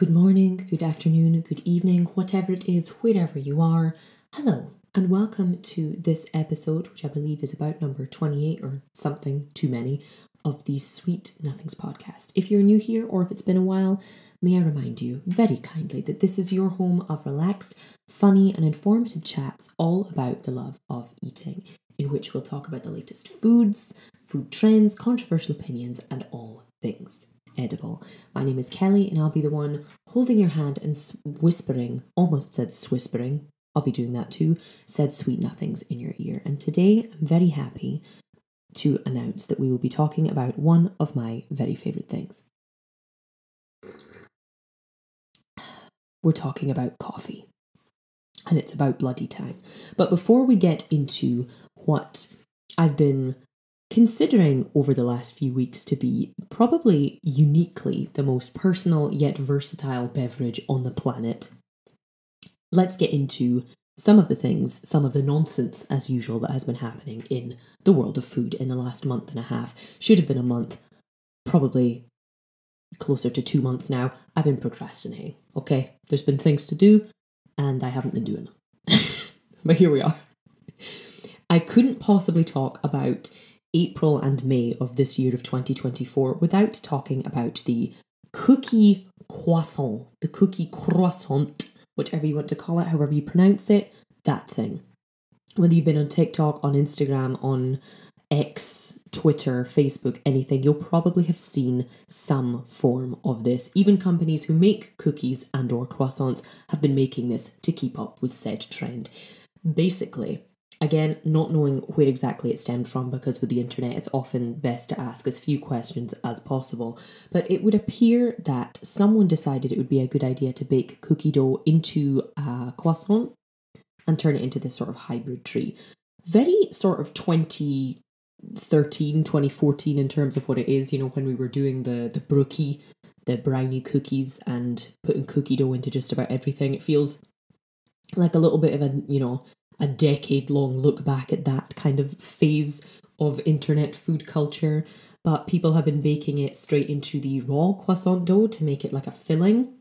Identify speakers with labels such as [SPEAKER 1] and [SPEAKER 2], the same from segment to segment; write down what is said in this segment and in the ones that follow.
[SPEAKER 1] Good morning, good afternoon, good evening, whatever it is, wherever you are. Hello, and welcome to this episode, which I believe is about number 28 or something too many, of the Sweet Nothings podcast. If you're new here or if it's been a while, may I remind you very kindly that this is your home of relaxed, funny and informative chats all about the love of eating, in which we'll talk about the latest foods, food trends, controversial opinions and all things edible. My name is Kelly and I'll be the one holding your hand and whispering, almost said swispering, I'll be doing that too, said sweet nothings in your ear. And today I'm very happy to announce that we will be talking about one of my very favourite things. We're talking about coffee. And it's about bloody time. But before we get into what I've been considering over the last few weeks to be probably uniquely the most personal yet versatile beverage on the planet, let's get into some of the things, some of the nonsense as usual that has been happening in the world of food in the last month and a half. Should have been a month, probably closer to 2 months now. I've been procrastinating, okay? There's been things to do and I haven't been doing them. But here we are. I couldn't possibly talk about April and May of this year of 2024 without talking about the cookie croissant, whichever you want to call it, however you pronounce it, that thing. Whether you've been on TikTok, on Instagram, on X, Twitter, Facebook, anything, you'll probably have seen some form of this. Even companies who make cookies and or croissants have been making this to keep up with said trend. Basically, again, not knowing where exactly it stemmed from, because with the internet it's often best to ask as few questions as possible, but it would appear that someone decided it would be a good idea to bake cookie dough into a croissant and turn it into this sort of hybrid tree. Very sort of 2013, 2014 in terms of what it is, you know, when we were doing the brookie, the brownie cookies and putting cookie dough into just about everything. It feels like a little bit of a decade-long look back at that kind of phase of internet food culture, but people have been baking it straight into the raw croissant dough to make it like a filling,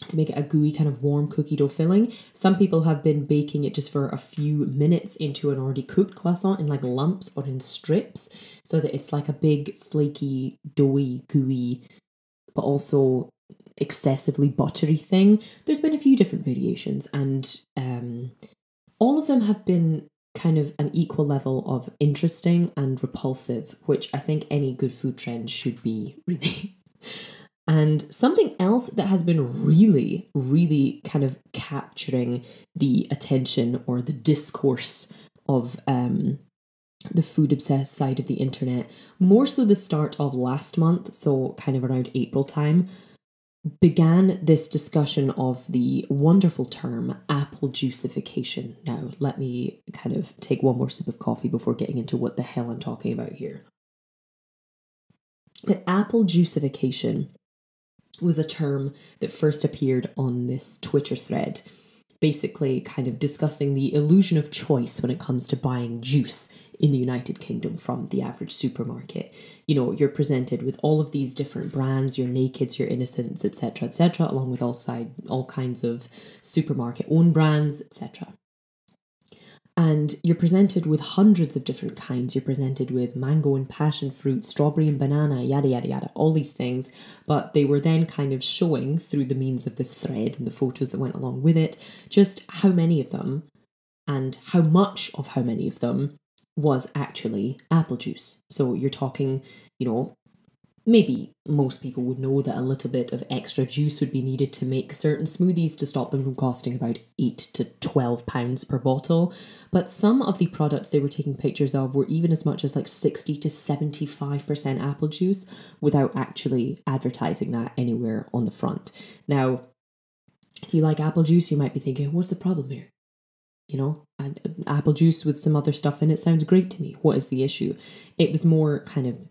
[SPEAKER 1] to make it a gooey kind of warm cookie dough filling. Some people have been baking it just for a few minutes into an already cooked croissant in like lumps or in strips, so that it's like a big flaky, doughy, gooey, but also excessively buttery thing. There's been a few different variations, and all of them have been kind of an equal level of interesting and repulsive, which I think any good food trend should be, really. And something else that has been really, really kind of capturing the attention or the discourse of the food obsessed side of the internet, more so the start of last month, so kind of around April time, began this discussion of the wonderful term apple juice-ification. Now, let me kind of take one more sip of coffee before getting into what the hell I'm talking about here. But apple juice-ification was a term that first appeared on this Twitter thread, basically kind of discussing the illusion of choice when it comes to buying juice in the United Kingdom from the average supermarket. You know, you're presented with all of these different brands, your Nakeds, your Innocents, etc., along with all kinds of supermarket own brands, etc. And you're presented with hundreds of different kinds. You're presented with mango and passion fruit, strawberry and banana, yada, yada, yada, all these things. But they were then kind of showing through the means of this thread and the photos that went along with it, just how many of them and how much of how many of them was actually apple juice. So you're talking, you know, maybe most people would know that a little bit of extra juice would be needed to make certain smoothies to stop them from costing about £8 to £12 per bottle. But some of the products they were taking pictures of were even as much as like 60 to 75% apple juice without actually advertising that anywhere on the front. Now, if you like apple juice, you might be thinking, what's the problem here? You know, apple juice with some other stuff in it sounds great to me. What is the issue? It was more kind of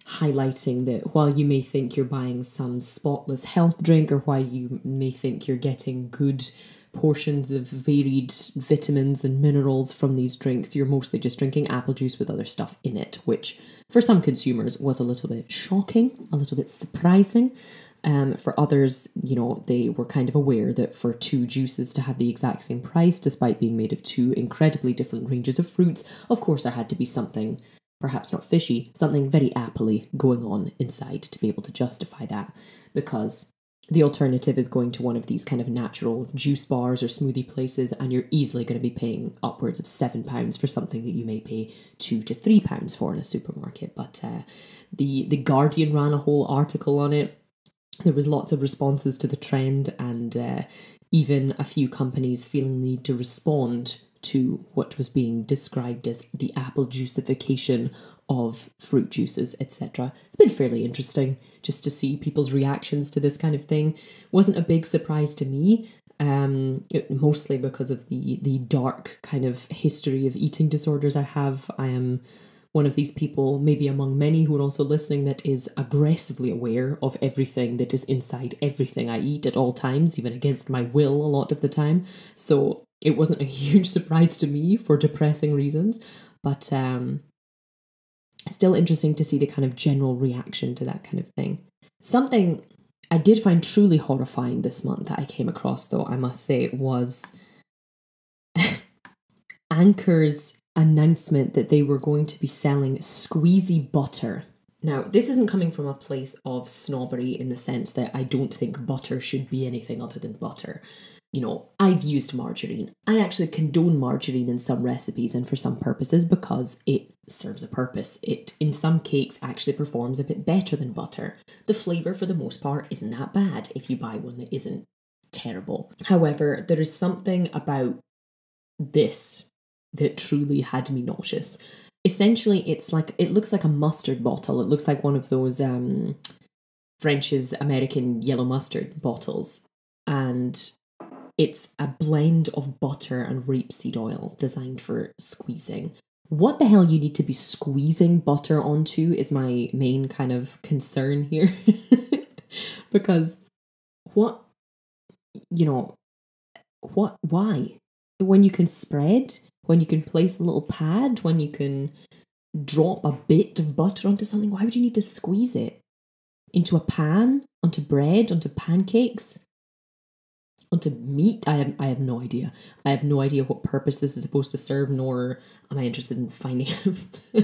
[SPEAKER 1] highlighting that while you may think you're buying some spotless health drink, or while you may think you're getting good portions of varied vitamins and minerals from these drinks, you're mostly just drinking apple juice with other stuff in it, which for some consumers was a little bit shocking, a little bit surprising. For others, they were kind of aware that for two juices to have the exact same price, despite being made of two incredibly different ranges of fruits, of course there had to be something, perhaps not fishy, something very appley going on inside to be able to justify that, because the alternative is going to one of these kind of natural juice bars or smoothie places, and you're easily going to be paying upwards of £7 for something that you may pay £2 to £3 for in a supermarket. But the Guardian ran a whole article on it. There was lots of responses to the trend, and even a few companies feeling the need to respond to what was being described as the apple juice-ification of fruit juices, etc. It's been fairly interesting just to see people's reactions to this kind of thing. Wasn't a big surprise to me, mostly because of the dark kind of history of eating disorders I have. I am one of these people, maybe among many who are also listening, that is aggressively aware of everything that is inside everything I eat at all times, even against my will a lot of the time. So it wasn't a huge surprise to me for depressing reasons, but still interesting to see the kind of general reaction to that kind of thing. Something I did find truly horrifying this month that I came across, though, I must say, was Anchor's announcement that they were going to be selling squeezy butter. Now, this isn't coming from a place of snobbery in the sense that I don't think butter should be anything other than butter. I've used margarine. I actually condone margarine in some recipes and for some purposes because it serves a purpose. It, in some cakes, actually performs a bit better than butter. The flavour, for the most part, isn't that bad if you buy one that isn't terrible. However, there is something about this that truly had me nauseous. Essentially, it looks like a mustard bottle. It looks like one of those French's American yellow mustard bottles. And it's a blend of butter and rapeseed oil designed for squeezing. What the hell you need to be squeezing butter onto is my main kind of concern here. Because why? When you can spread, when you can place a little pad, when you can drop a bit of butter onto something, why would you need to squeeze it? Into a pan, onto bread, onto pancakes? Onto meat? I have no idea. I have no idea what purpose this is supposed to serve, nor am I interested in finding out.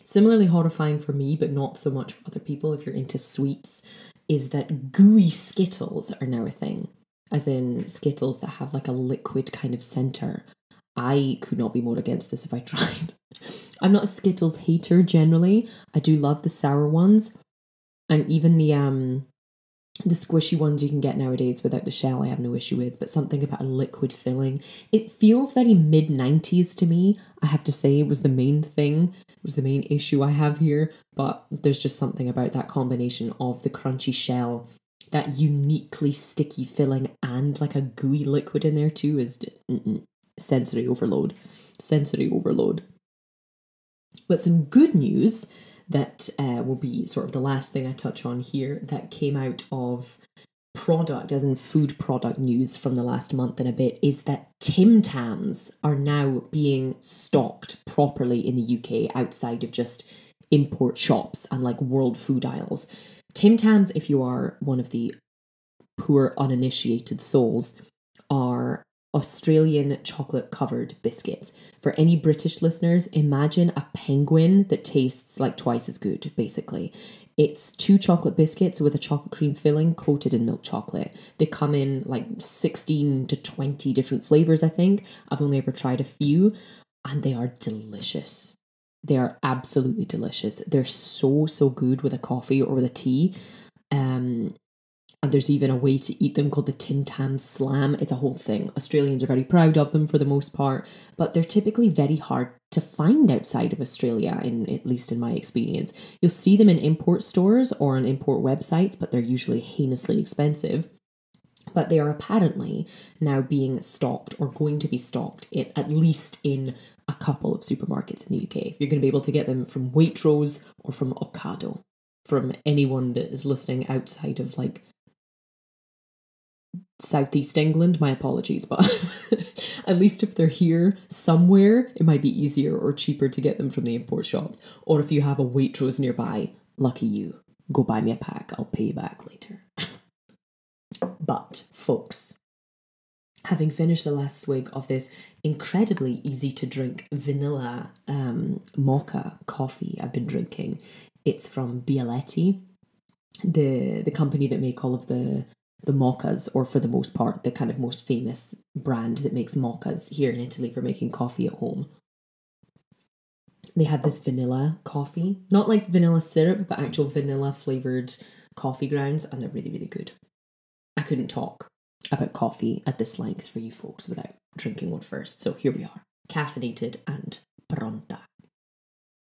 [SPEAKER 1] Similarly horrifying for me, but not so much for other people if you're into sweets, is that gooey Skittles are now a thing. As in Skittles that have like a liquid kind of centre. I could not be more against this if I tried. I'm not a Skittles hater generally. I do love the sour ones. And even the squishy ones you can get nowadays without the shell, I have no issue with, but something about a liquid filling. It feels very mid-90s to me, I have to say, was the main issue I have here, but there's just something about that combination of the crunchy shell, that uniquely sticky filling, and like a gooey liquid in there too is sensory overload. But some good news that will be sort of the last thing I touch on here that came out of product, as in food product news from the last month and a bit, is that Tim Tams are now being stocked properly in the UK outside of just import shops and like world food aisles. Tim Tams, if you are one of the poor uninitiated souls, are Australian chocolate covered biscuits. For any British listeners, imagine a penguin that tastes like twice as good, basically. It's 2 chocolate biscuits with a chocolate cream filling coated in milk chocolate. They come in like 16 to 20 different flavours, I think. I've only ever tried a few, and they are delicious. They are absolutely delicious. They're so good with a coffee or with a tea. And there's even a way to eat them called the Tim Tam Slam. It's a whole thing. Australians are very proud of them for the most part, but they're typically very hard to find outside of Australia, at least in my experience. You'll see them in import stores or on import websites, but they're usually heinously expensive. But they are apparently now being stocked, or going to be stocked, at least in a couple of supermarkets in the UK. You're going to be able to get them from Waitrose or from Ocado. From anyone that is listening outside of like Southeast England, my apologies, but at least if they're here somewhere, it might be easier or cheaper to get them from the import shops. Or if you have a Waitrose nearby, lucky you. go buy me a pack. I'll pay you back later. But, folks, having finished the last swig of this incredibly easy to drink vanilla mocha coffee I've been drinking, it's from Bialetti, the company that make all of the mochas, or for the most part, the kind of most famous brand that makes mochas here in Italy for making coffee at home. They have this vanilla coffee, not like vanilla syrup, but actual vanilla flavoured coffee grounds, and they're really, really good. I couldn't talk about coffee at this length for you folks without drinking one first, so here we are, caffeinated and pronta.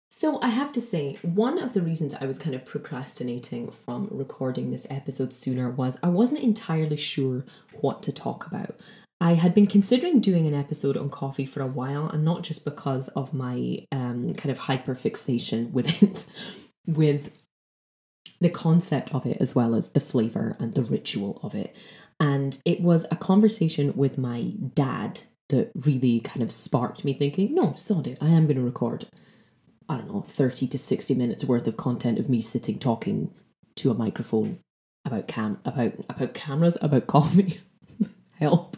[SPEAKER 1] So I have to say, one of the reasons I was kind of procrastinating from recording this episode sooner was I wasn't entirely sure what to talk about. I had been considering doing an episode on coffee for a while, and not just because of my kind of hyperfixation with it, with the concept of it as well as the flavour and the ritual of it. And it was a conversation with my dad that really kind of sparked me thinking, no, sod it, I am going to record, 30 to 60 minutes worth of content of me sitting talking to a microphone about cameras, about coffee. Help.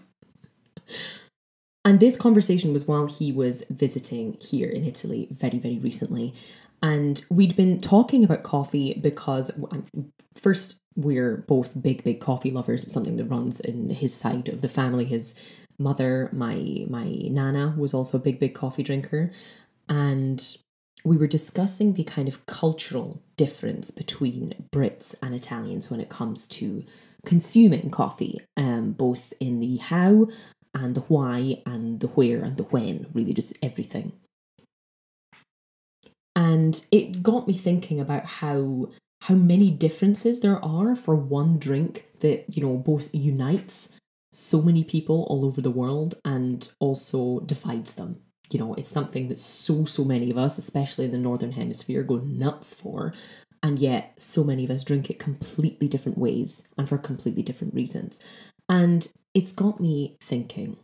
[SPEAKER 1] And this conversation was while he was visiting here in Italy very, very recently. And we'd been talking about coffee because, first, we're both big, big coffee lovers. It's something that runs in his side of the family. His mother, my nana, was also a big, big coffee drinker. And we were discussing the kind of cultural difference between Brits and Italians when it comes to consuming coffee, both in the how and the why and the where and the when, really just everything. And it got me thinking about how many differences there are for one drink that, both unites so many people all over the world and also divides them. It's something that so many of us, especially in the Northern Hemisphere, go nuts for. And yet so many of us drink it completely different ways and for completely different reasons. And it's got me thinking,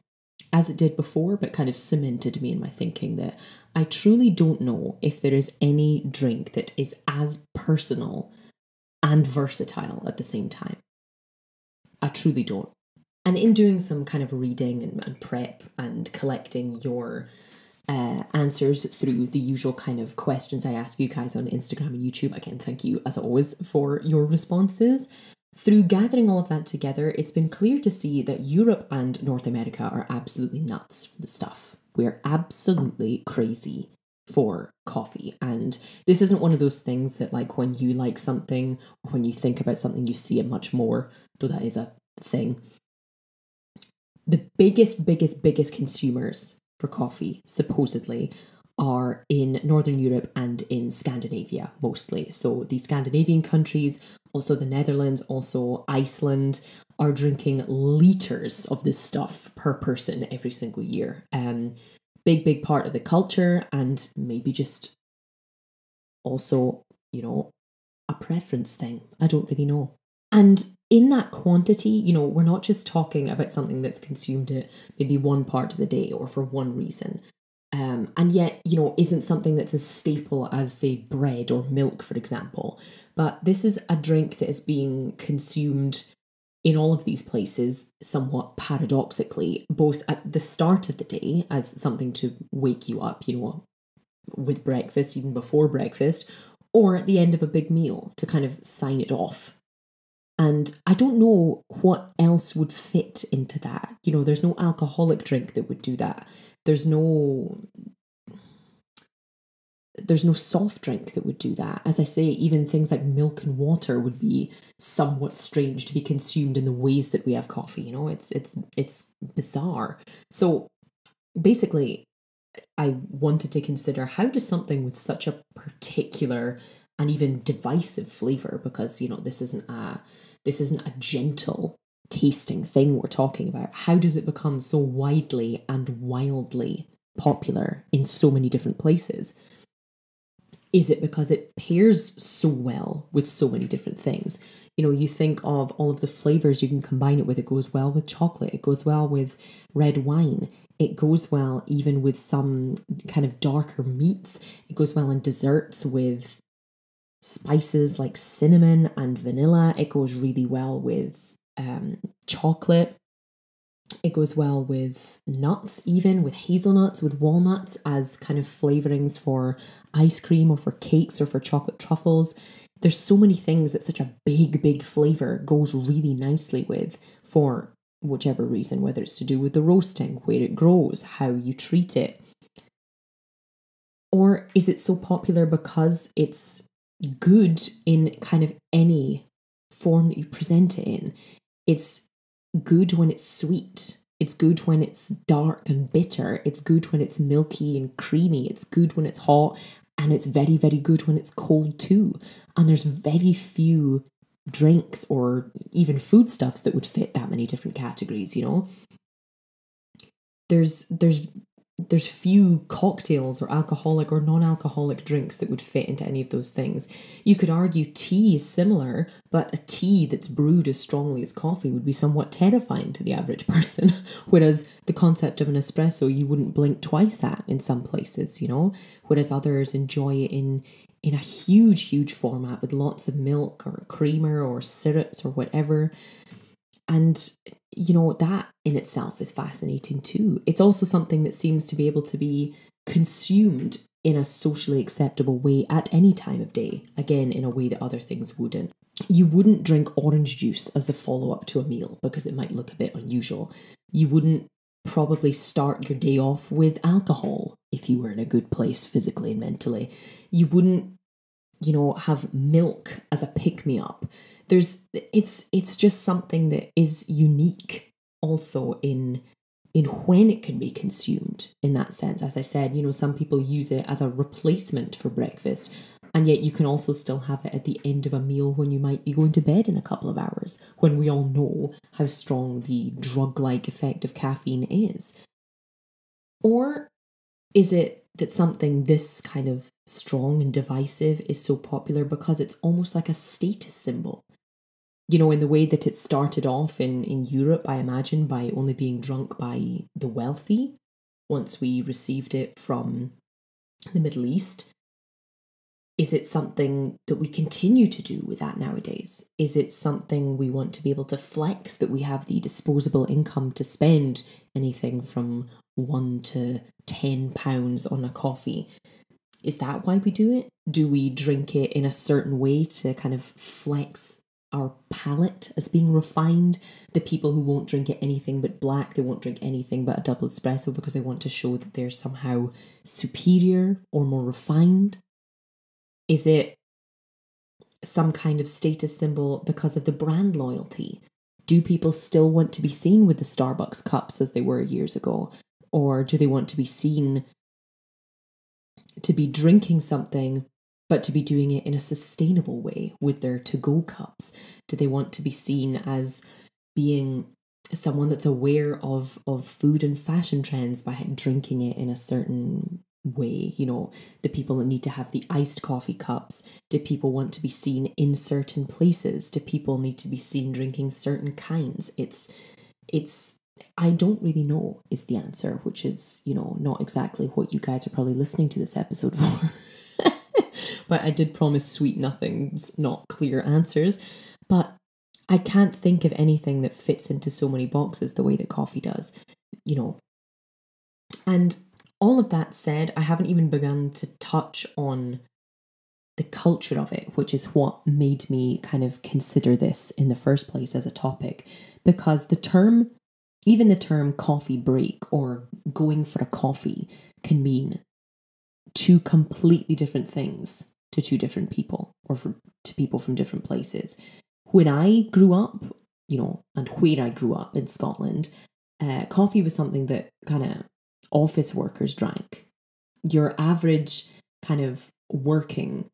[SPEAKER 1] as it did before, but kind of cemented me in my thinking, that I truly don't know if there is any drink that is as personal and versatile at the same time. I truly don't. And in doing some kind of reading and prep and collecting your answers through the usual kind of questions I ask you guys on Instagram and YouTube, again, thank you as always for your responses. Through gathering all of that together, it's been clear to see that Europe and North America are absolutely nuts for the stuff. We're absolutely crazy for coffee. And this isn't one of those things that, like, when you like something or when you think about something, you see it much more, though that is a thing. The biggest consumers for coffee, supposedly, are in Northern Europe and in Scandinavia, mostly. So the Scandinavian countries, also the Netherlands, also Iceland, are drinking litres of this stuff per person every single year. Big part of the culture, and maybe just also, a preference thing. I don't really know. And in that quantity, we're not just talking about something that's consumed at maybe one part of the day or for one reason. And yet, isn't something that's as staple as, say, bread or milk, for example. But this is a drink that is being consumed in all of these places, somewhat paradoxically, both at the start of the day as something to wake you up, with breakfast, even before breakfast, or at the end of a big meal to kind of sign it off. And I don't know what else would fit into that. There's no alcoholic drink that would do that. There's no soft drink that would do that. As I say, even things like milk and water would be somewhat strange to be consumed in the ways that we have coffee. It's bizarre. So basically, I wanted to consider, how does something with such a particular and even divisive flavor, because this isn't a gentle tasting thing we're talking about, how does it become so widely and wildly popular in so many different places? Is it because it pairs so well with so many different things? You think of all of the flavors you can combine it with. It goes well with chocolate. It goes well with red wine. It goes well even with some kind of darker meats. It goes well in desserts with spices like cinnamon and vanilla. It goes really well with chocolate. It goes well with nuts, even with hazelnuts, with walnuts as kind of flavorings for ice cream or for cakes or for chocolate truffles. There's so many things that such a big flavor goes really nicely with for whichever reason, whether it's to do with the roasting, where it grows, how you treat it. Or is it so popular because it's good in kind of any form that you present it in? It's good when it's sweet. It's good when it's dark and bitter. It's good when it's milky and creamy. It's good when it's hot, and it's very good when it's cold too. And there's very few drinks or even foodstuffs that would fit that many different categories, you know? There's few cocktails or alcoholic or non-alcoholic drinks that would fit into any of those things. You could argue tea is similar, but a tea that's brewed as strongly as coffee would be somewhat terrifying to the average person. Whereas the concept of an espresso, you wouldn't blink twice at in some places, you know? Whereas others enjoy it in a huge format with lots of milk or creamer or syrups or whatever. And, you know, that in itself is fascinating too. It's also something that seems to be able to be consumed in a socially acceptable way at any time of day. Again, in a way that other things wouldn't. You wouldn't drink orange juice as the follow-up to a meal because it might look a bit unusual. You wouldn't probably start your day off with alcohol if you were in a good place physically and mentally. You wouldn't, you know, have milk as a pick-me-up. It's just something that is unique also in when it can be consumed in that sense. As I said, you know, some people use it as a replacement for breakfast, and yet you can also still have it at the end of a meal when you might be going to bed in a couple of hours, when we all know how strong the drug-like effect of caffeine is. Or is it that something this kind of strong and divisive is so popular because it's almost like a status symbol? You know, in the way that it started off in Europe, I imagine, by only being drunk by the wealthy once we received it from the Middle East. Is it something that we continue to do with that nowadays? Is it something we want to be able to flex, that we have the disposable income to spend anything from £1 to £10 on a coffee? Is that why we do it? Do we drink it in a certain way to kind of flex our palate as being refined? The people who won't drink it anything but black, they won't drink anything but a double espresso because they want to show that they're somehow superior or more refined. Is it some kind of status symbol because of the brand loyalty? Do people still want to be seen with the Starbucks cups as they were years ago? Or do they want to be seen to be drinking something, but to be doing it in a sustainable way with their to-go cups? Do they want to be seen as being someone that's aware of food and fashion trends by drinking it in a certain way? You know, the people that need to have the iced coffee cups. Do people want to be seen in certain places? Do people need to be seen drinking certain kinds? It's I don't really know is the answer, which is, you know, not exactly what you guys are probably listening to this episode for. But I did promise sweet nothings, not clear answers. But I can't think of anything that fits into so many boxes the way that coffee does, you know. And all of that said, I haven't even begun to touch on the culture of it, which is what made me kind of consider this in the first place as a topic. Because even the term coffee break or going for a coffee can mean two completely different things to two different people or to people from different places. When I grew up, you know, and where I grew up in Scotland, coffee was something that kind of office workers drank. Your average kind of working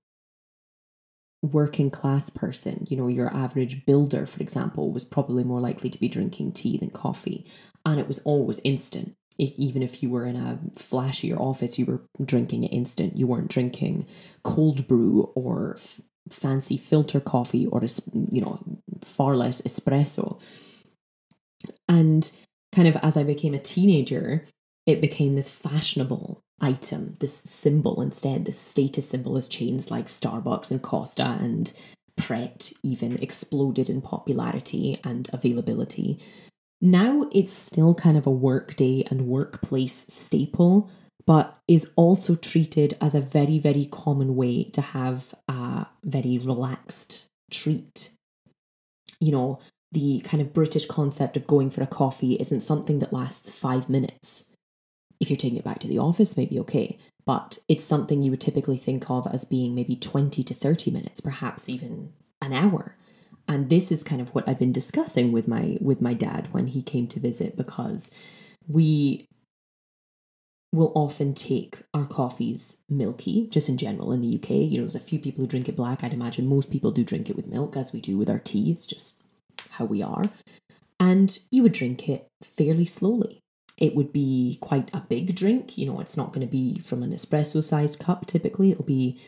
[SPEAKER 1] class person, you know, your average builder, for example, was probably more likely to be drinking tea than coffee. And it was always instant. Even if you were in a flashier office, you were drinking it instant. You weren't drinking cold brew or fancy filter coffee or, you know, far less espresso. And kind of as I became a teenager, it became this fashionable item, this symbol instead, this status symbol, as chains like Starbucks and Costa and Pret even exploded in popularity and availability. Now it's still kind of a workday and workplace staple, but is also treated as a very, very common way to have a very relaxed treat. You know, the kind of British concept of going for a coffee isn't something that lasts 5 minutes. If you're taking it back to the office, maybe okay, but it's something you would typically think of as being maybe 20 to 30 minutes, perhaps even an hour. And this is kind of what I've been discussing with my dad when he came to visit, because we will often take our coffees milky, just in general in the UK. You know, there's a few people who drink it black. I'd imagine most people do drink it with milk, as we do with our tea. It's just how we are. And you would drink it fairly slowly. It would be quite a big drink. You know, it's not going to be from an espresso-sized cup typically. It'll be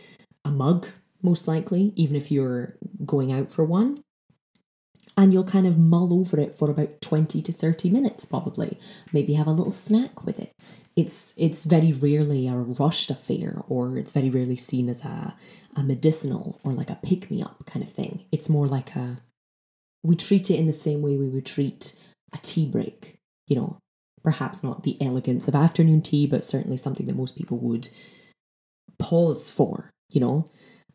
[SPEAKER 1] a mug, most likely, even if you're going out for one. And you'll kind of mull over it for about 20 to 30 minutes, probably. Maybe have a little snack with it. It's very rarely a rushed affair, or it's very rarely seen as a medicinal or like a pick-me-up kind of thing. It's more like we treat it in the same way we would treat a tea break, you know. Perhaps not the elegance of afternoon tea, but certainly something that most people would pause for, you know.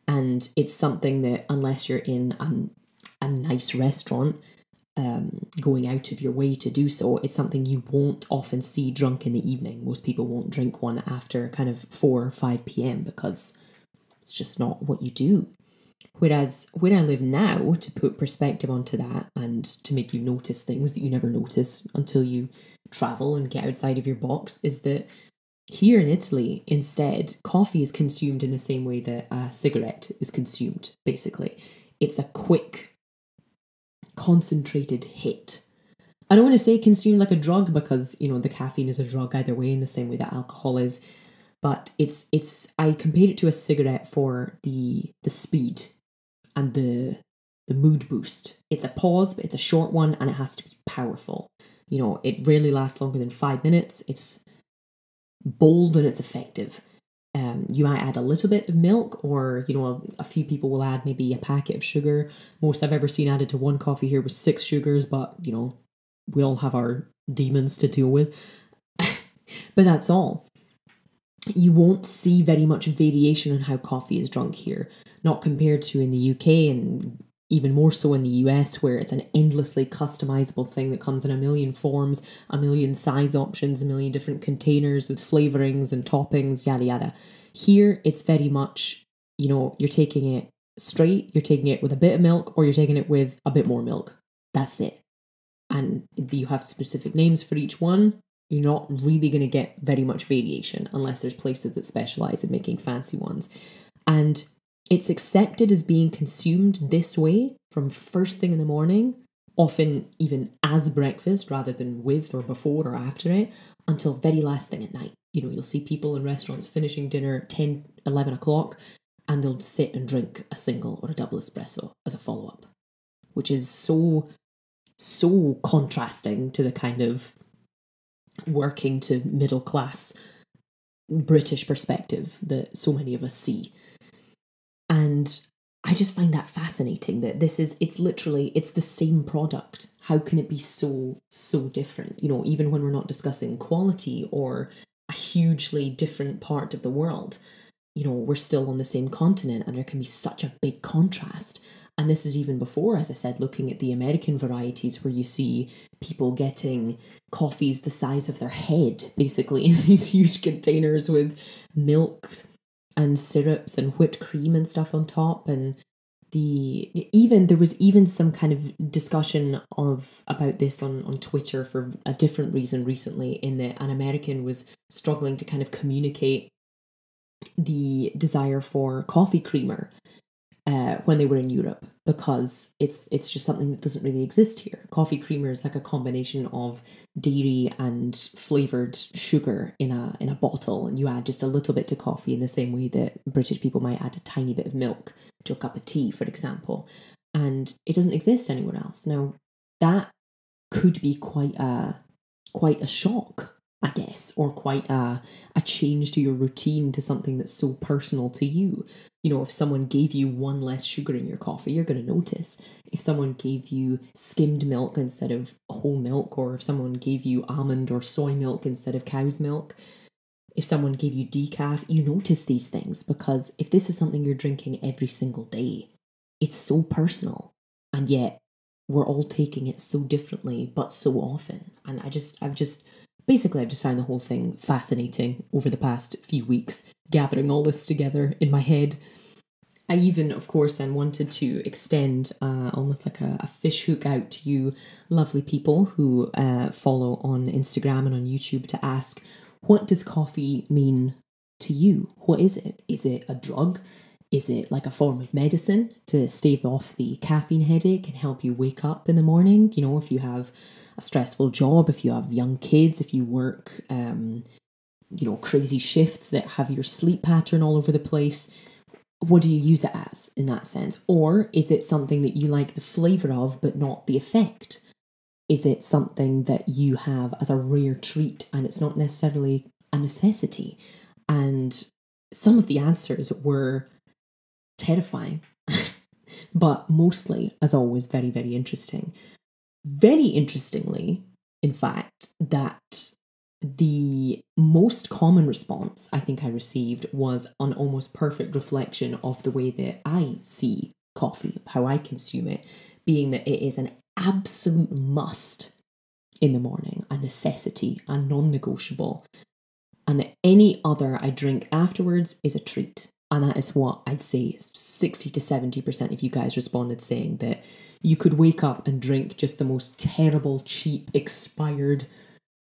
[SPEAKER 1] And it's something that, unless you're in a nice restaurant, going out of your way to do so, it's something you won't often see drunk in the evening. Most people won't drink one after kind of 4 or 5 p.m. because it's just not what you do. Whereas where I live now, to put perspective onto that and to make you notice things that you never notice until you travel and get outside of your box, is that here in Italy, instead, coffee is consumed in the same way that a cigarette is consumed, basically. It's a quick, concentrated hit. I don't want to say consumed like a drug, because, you know, the caffeine is a drug either way, in the same way that alcohol is. But I compared it to a cigarette for the speed and the mood boost. It's a pause, but it's a short one, and it has to be powerful. You know, it rarely lasts longer than 5 minutes. It's bold and it's effective. You might add a little bit of milk, or, you know, a few people will add maybe a packet of sugar. Most I've ever seen added to one coffee here was 6 sugars, but, you know, we all have our demons to deal with. But that's all. You won't see very much variation on how coffee is drunk here, not compared to in the UK, and even more so in the US, where it's an endlessly customizable thing that comes in a million forms, a million size options, a million different containers with flavorings and toppings, yada yada. Here, it's very much, you know, you're taking it straight, you're taking it with a bit of milk, or you're taking it with a bit more milk. That's it. And you have specific names for each one. You're not really going to get very much variation unless there's places that specialize in making fancy ones. And it's accepted as being consumed this way from first thing in the morning, often even as breakfast rather than with or before or after it, until very last thing at night. You know, you'll see people in restaurants finishing dinner at 10, 11 o'clock, and they'll sit and drink a single or a double espresso as a follow-up, which is so contrasting to the kind of working to middle class British perspective that so many of us see. And I just find that fascinating, that it's the same product. How can it be so different? You know, even when we're not discussing quality or a hugely different part of the world, you know, we're still on the same continent, and there can be such a big contrast. And this is even before, as I said, looking at the American varieties, where you see people getting coffees the size of their head, basically, in these huge containers with milk and syrups and whipped cream and stuff on top. And there was even some kind of discussion about this on Twitter for a different reason recently, in that an American was struggling to kind of communicate the desire for coffee creamer when they were in Europe, because it's just something that doesn't really exist here. Coffee creamer is like a combination of dairy and flavoured sugar in a bottle, and you add just a little bit to coffee in the same way that British people might add a tiny bit of milk to a cup of tea, for example. And it doesn't exist anywhere else. Now, that could be quite a shock I guess, or quite a change to your routine to something that's so personal to you. You know, if someone gave you one less sugar in your coffee, you're going to notice. If someone gave you skimmed milk instead of whole milk, or if someone gave you almond or soy milk instead of cow's milk, if someone gave you decaf, you notice these things, because if this is something you're drinking every single day, it's so personal. And yet we're all taking it so differently, but so often. And I've just found the whole thing fascinating over the past few weeks, gathering all this together in my head. I even, of course, then wanted to extend almost like a fish hook out to you lovely people who follow on Instagram and on YouTube to ask, what does coffee mean to you? What is it? Is it a drug? Is it like a form of medicine to stave off the caffeine headache and help you wake up in the morning? You know, if you have a stressful job, if you have young kids, if you work, crazy shifts that have your sleep pattern all over the place, what do you use it as in that sense? Or is it something that you like the flavour of but not the effect? Is it something that you have as a rare treat and it's not necessarily a necessity? And some of the answers were terrifying, but mostly, as always, very, very interesting. Very interestingly, in fact, that the most common response I think I received was an almost perfect reflection of the way that I see coffee, how I consume it, being that it is an absolute must in the morning, a necessity, a non-negotiable, and that any other I drink afterwards is a treat. And that is what I'd say 60 to 70% of you guys responded, saying that you could wake up and drink just the most terrible, cheap, expired,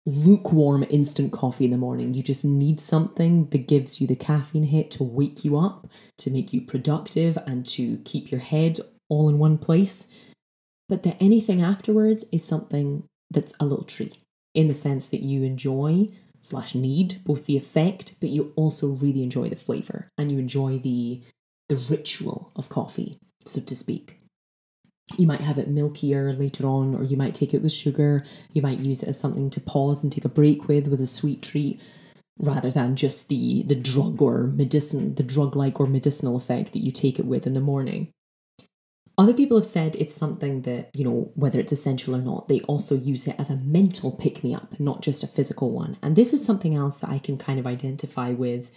[SPEAKER 1] lukewarm instant coffee in the morning. You just need something that gives you the caffeine hit to wake you up, to make you productive and to keep your head all in one place. But that anything afterwards is something that's a little treat, in the sense that you enjoy / need both the effect, but you also really enjoy the flavour and you enjoy the ritual of coffee, so to speak. You might have it milkier later on, or you might take it with sugar. You might use it as something to pause and take a break with a sweet treat, rather than just the drug-like or medicinal effect that you take it with in the morning. Other people have said it's something that, you know, whether it's essential or not, they also use it as a mental pick-me-up, not just a physical one. And this is something else that I can kind of identify with.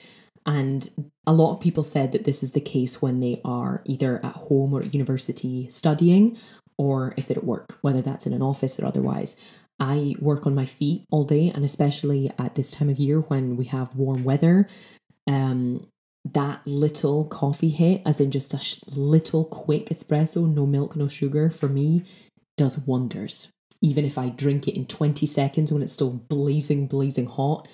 [SPEAKER 1] And a lot of people said that this is the case when they are either at home or at university studying, or if they're at work, whether that's in an office or otherwise. I work on my feet all day, and especially at this time of year when we have warm weather, that little coffee hit, as in just a little quick espresso, no milk, no sugar, for me, does wonders. Even if I drink it in 20 seconds when it's still blazing hot,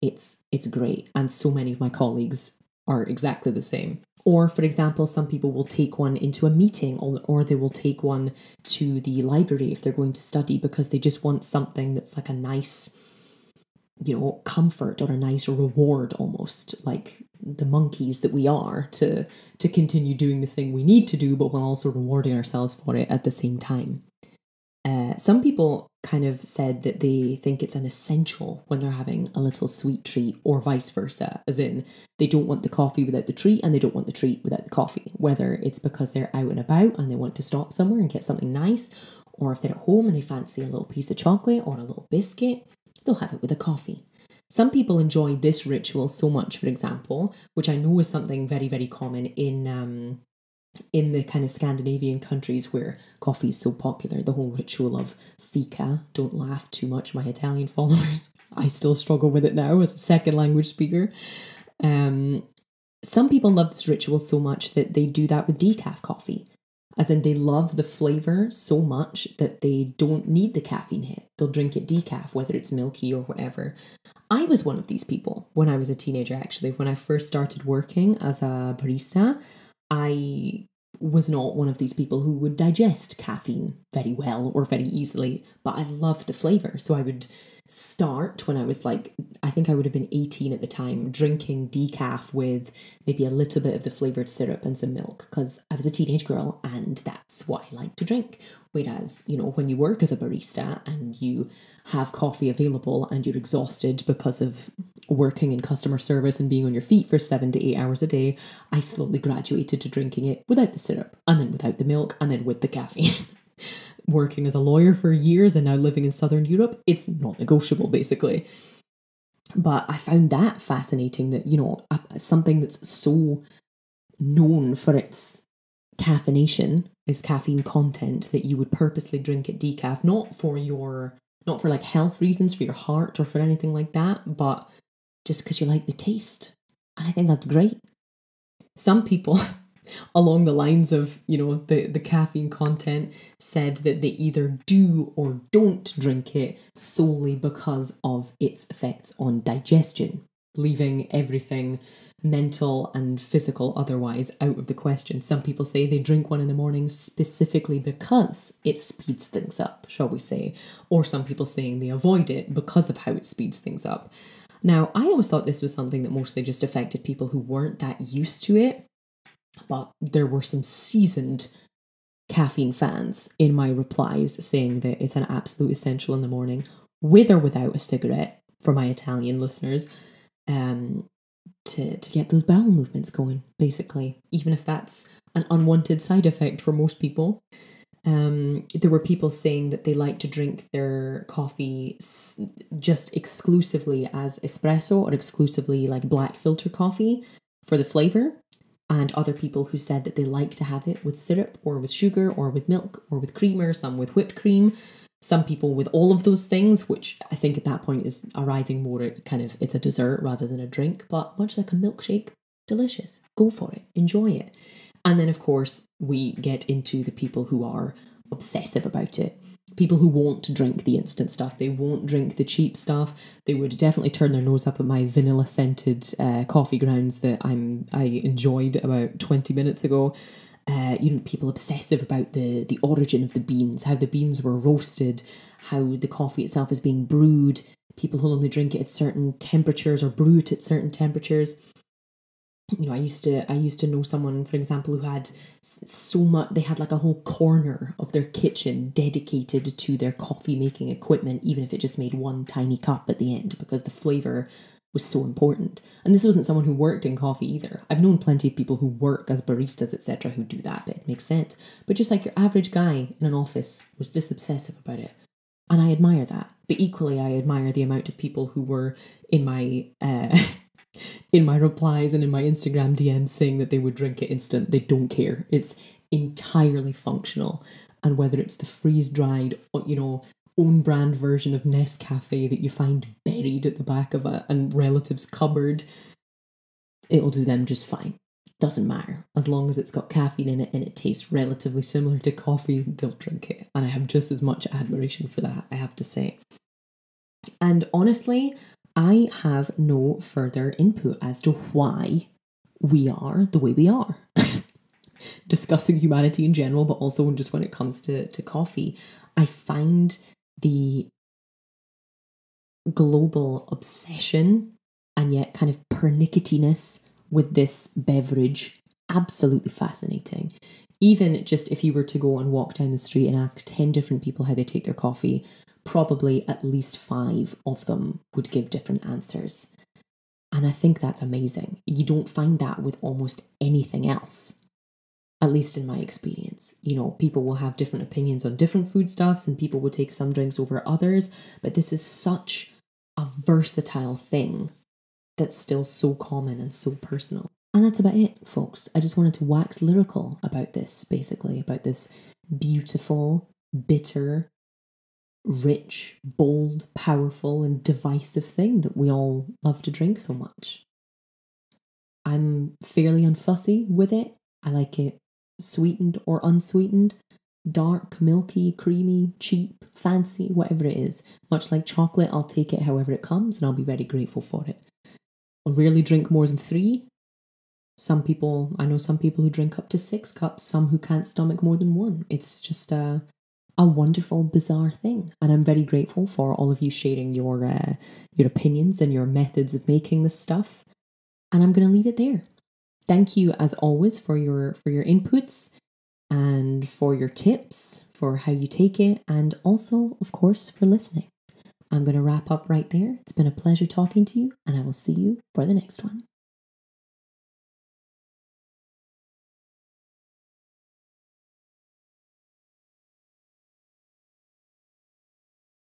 [SPEAKER 1] it's great. And so many of my colleagues are exactly the same. Or, for example, some people will take one into a meeting, or they will take one to the library if they're going to study, because they just want something that's like a nice, comfort or a nice reward, almost like the monkeys that we are, to continue doing the thing we need to do, but while also rewarding ourselves for it at the same time. Some people kind of said that they think it's an essential when they're having a little sweet treat, or vice versa, as in they don't want the coffee without the treat and they don't want the treat without the coffee, whether it's because they're out and about and they want to stop somewhere and get something nice, or if they're at home and they fancy a little piece of chocolate or a little biscuit, they'll have it with a coffee. Some people enjoy this ritual so much, for example, which I know is something very, very common in the kind of Scandinavian countries where coffee is so popular, the whole ritual of fika. Don't laugh too much, my Italian followers. I still struggle with it now as a second language speaker. Some people love this ritual so much that they do that with decaf coffee. As in, they love the flavour so much that they don't need the caffeine hit. They'll drink it decaf, whether it's milky or whatever. I was one of these people when I was a teenager, actually. When I first started working as a barista, I was not one of these people who would digest caffeine very well or very easily, but I loved the flavour. So I would start when I was I think I would have been 18 at the time, drinking decaf with maybe a little bit of the flavoured syrup and some milk, because I was a teenage girl and that's what I liked to drink. Whereas, when you work as a barista and you have coffee available and you're exhausted because of working in customer service and being on your feet for 7 to 8 hours a day, I slowly graduated to drinking it without the syrup, and then without the milk, and then with the caffeine. Working as a lawyer for years and now living in Southern Europe, it's not negotiable, basically. But I found that fascinating that, something that's so known for its caffeination, its caffeine content, that you would purposely drink it decaf, not for like health reasons, for your heart or for anything like that, but just because you like the taste. And I think that's great. Some people along the lines of, the caffeine content said that they either do or don't drink it solely because of its effects on digestion, leaving everything mental and physical otherwise out of the question. Some people say they drink one in the morning specifically because it speeds things up, shall we say, or some people saying they avoid it because of how it speeds things up. Now, I always thought this was something that mostly just affected people who weren't that used to it, but there were some seasoned caffeine fans in my replies saying that it's an absolute essential in the morning, with or without a cigarette, for my Italian listeners, to get those bowel movements going, basically, even if that's an unwanted side effect for most people. There were people saying that they like to drink their coffee just exclusively as espresso or exclusively like black filter coffee for the flavor. And other people who said that they like to have it with syrup or with sugar or with milk or with creamer, some with whipped cream, some people with all of those things, which I think at that point is arriving more at it's a dessert rather than a drink, but much like a milkshake, delicious. Go for it. Enjoy it. And then, of course, we get into the people who are obsessive about it. People who won't drink the instant stuff. They won't drink the cheap stuff. They would definitely turn their nose up at my vanilla-scented coffee grounds that I enjoyed about 20 minutes ago. People obsessive about the origin of the beans, how the beans were roasted, how the coffee itself is being brewed. People who only drink it at certain temperatures or brew it at certain temperatures. I used to know someone, for example, who had so much, they had like a whole corner of their kitchen dedicated to their coffee making equipment, even if it just made one tiny cup at the end, because the flavour was so important. And this wasn't someone who worked in coffee either. I've known plenty of people who work as baristas, etc., who do that, but it makes sense. But just like your average guy in an office was this obsessive about it. And I admire that. But equally, I admire the amount of people who were in my in my replies and in my Instagram DMs saying that they would drink it instant. They don't care. It's entirely functional. And whether it's the freeze-dried, own brand version of Nescafe that you find buried at the back of a relative's cupboard, it'll do them just fine. Doesn't matter. As long as it's got caffeine in it and it tastes relatively similar to coffee, they'll drink it. And I have just as much admiration for that, I have to say. And honestly, I have no further input as to why we are the way we are. Discussing humanity in general, but also just when it comes to coffee, I find the global obsession and yet kind of pernicketiness with this beverage absolutely fascinating. Even just if you were to go and walk down the street and ask 10 different people how they take their coffee, probably at least 5 of them would give different answers. And I think that's amazing. You don't find that with almost anything else, at least in my experience. People will have different opinions on different foodstuffs and people will take some drinks over others, but this is such a versatile thing that's still so common and so personal. And that's about it, folks. I just wanted to wax lyrical about this, basically, about this beautiful, bitter, rich, bold, powerful, and divisive thing that we all love to drink so much. I'm fairly unfussy with it. I like it sweetened or unsweetened, dark, milky, creamy, cheap, fancy, whatever it is. Much like chocolate, I'll take it however it comes and I'll be very grateful for it. I'll rarely drink more than 3. I know some people who drink up to 6 cups, some who can't stomach more than 1. It's just a wonderful, bizarre thing. And I'm very grateful for all of you sharing your opinions and your methods of making this stuff. And I'm going to leave it there. Thank you, as always, for your inputs and for your tips, for how you take it, and also, of course, for listening. I'm going to wrap up right there. It's been a pleasure talking to you, and I will see you for the next one.